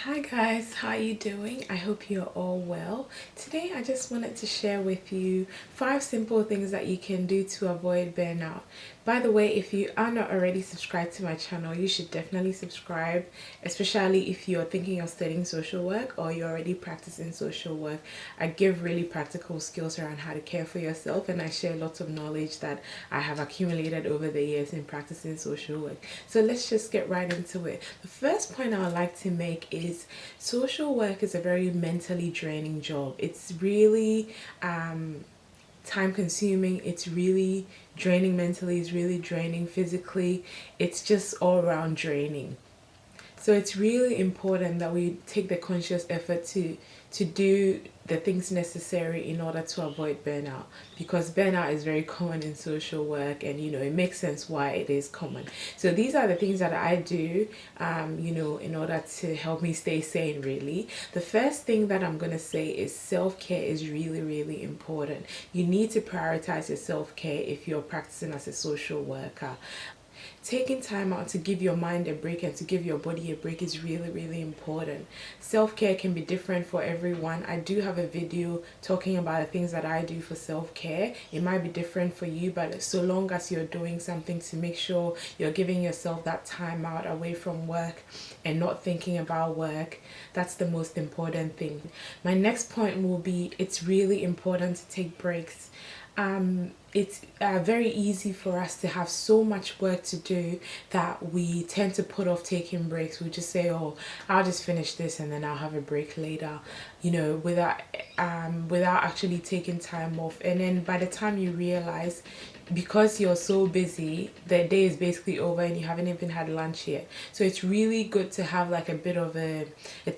Hi guys, how are you doing? I hope you're all well. Today I just wanted to share with you 5 simple things that you can do to avoid burnout. By the way, if you are not already subscribed to my channel, you should definitely subscribe, especially if you're thinking of studying social work or you're already practicing social work. I give really practical skills around how to care for yourself, and I share lots of knowledge that I have accumulated over the years in practicing social work. So let's just get right into it. The first point I would like to make is social work is a very mentally draining job. It's really time consuming, it's really draining mentally, it's really draining physically, it's just all around draining. So it's really important that we take the conscious effort to do the things necessary in order to avoid burnout, because burnout is very common in social work, and it makes sense why it is common. So these are the things that I do, in order to help me stay sane. Really, the first thing that I'm going to say is self-care is really, really important. You need to prioritize your self-care if you're practicing as a social worker. Taking time out to give your mind a break and to give your body a break is really, really important. Self-care can be different for everyone. I do have a video talking about the things that I do for self-care. It might be different for you, but so long as you're doing something to make sure you're giving yourself that time out away from work and not thinking about work, that's the most important thing. My next point will be, it's really important to take breaks. It's very easy for us to have so much work to do that we tend to put off taking breaks. We just say, "Oh, I'll just finish this and then I'll have a break later," without actually taking time off. And then by the time you realize, because you're so busy, the day is basically over and you haven't even had lunch yet. So it's really good to have like a bit of a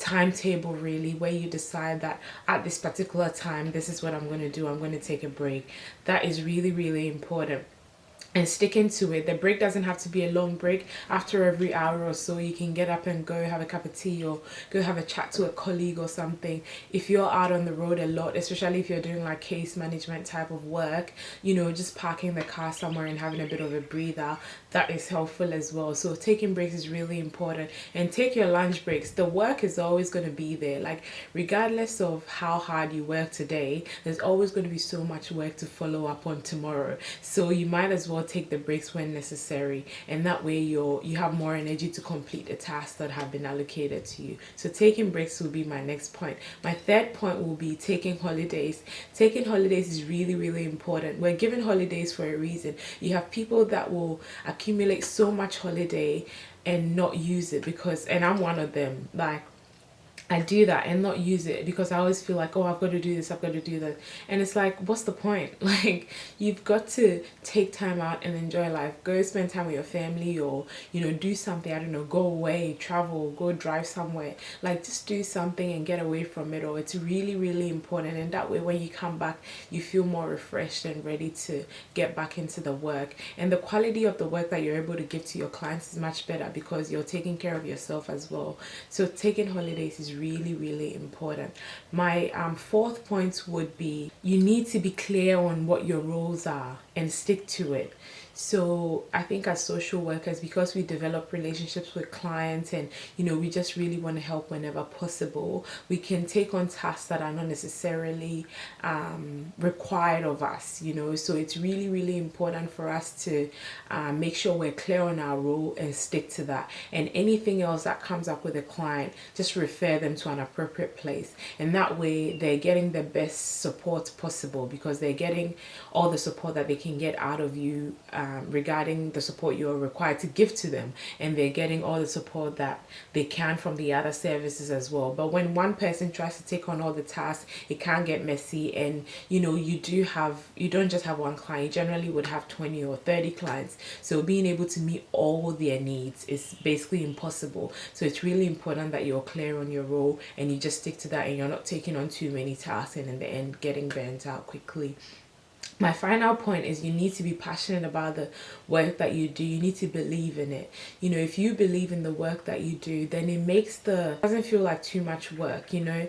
timetable, really, where you decide that at this particular time, this is what I'm going to do. I'm going to take a break. That is really, really important, and sticking to it. The break doesn't have to be a long break. After every hour or so, you can get up and go have a cup of tea or go have a chat to a colleague or something. If you're out on the road a lot, especially if you're doing like case management type of work, just parking the car somewhere and having a bit of a breather, that is helpful as well. So taking breaks is really important, and take your lunch breaks. The work is always going to be there. Like, regardless of how hard you work today, there's always going to be so much work to follow up on tomorrow. So you might as well take the breaks when necessary, and that way you have more energy to complete the tasks that have been allocated to you. So taking breaks will be my next point. My third point will be taking holidays. Taking holidays is really, really important. We're given holidays for a reason. You have people that will accumulate so much holiday and not use it, and I'm one of them. Like, I do that and not use it because I always feel like, oh, I've got to do this, I've got to do that. And it's like, what's the point? Like, you've got to take time out and enjoy life. Go spend time with your family, or, do something. I don't know, go away, travel, go drive somewhere. Like, just do something and get away from it all. It's really, really important. And that way, when you come back, you feel more refreshed and ready to get back into the work. And the quality of the work that you're able to give to your clients is much better because you're taking care of yourself as well. So taking holidays is really, really important. My fourth point would be, you need to be clear on what your roles are and stick to it. So I think as social workers, because we develop relationships with clients, and we just really want to help whenever possible, we can take on tasks that are not necessarily required of us. So it's really, really important for us to make sure we're clear on our role and stick to that. And anything else that comes up with a client, just refer them to an appropriate place, and that way they're getting the best support possible, because they're getting all the support that they can get out of you, regarding the support you're required to give to them, and they're getting all the support that they can from the other services as well. But when one person tries to take on all the tasks, it can get messy, and you don't just have one client. You generally would have 20 or 30 clients, so being able to meet all their needs is basically impossible. So it's really important that you're clear on your role and you just stick to that, and you're not taking on too many tasks and in the end getting burnt out quickly. my final point is you need to be passionate about the work that you do. You need to believe in it. You know, if you believe in the work that you do, then it doesn't feel like too much work, you know.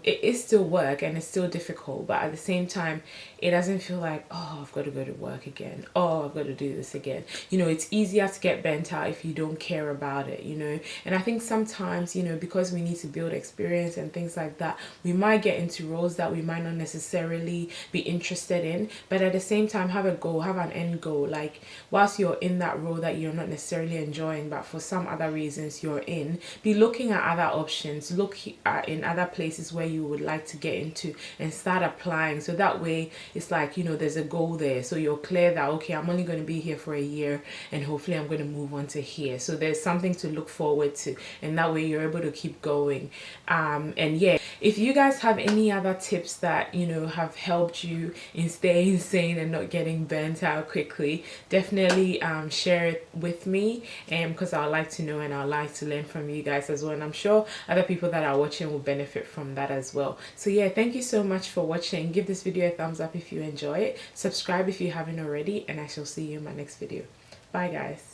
It is still work and it's still difficult, but at the same time it doesn't feel like, oh, I've got to go to work again, oh, I've got to do this again. You know, it's easier to get bent out if you don't care about it, you know. And I think sometimes, you know, because we need to build experience and things like that, we might get into roles that we might not necessarily be interested in, but at the same time have a goal, have an end goal. Like whilst you're in that role that you're not necessarily enjoying, but for some other reasons you're in, be looking at other options, look at in other places where you would like to get into and start applying. So that way it's like, you know, there's a goal there, so you're clear that, okay, I'm only going to be here for a year and hopefully I'm going to move on to here. So there's something to look forward to, and that way you're able to keep going. And yeah, if you guys have any other tips that, you know, have helped you in staying sane and not getting burnt out quickly, definitely share it with me, because I'd like to know and I'd like to learn from you guys as well, and I'm sure other people that are watching will benefit from that as well. So yeah, thank you so much for watching. Give this video a thumbs up if you enjoy it, subscribe if you haven't already, and I shall see you in my next video. Bye guys.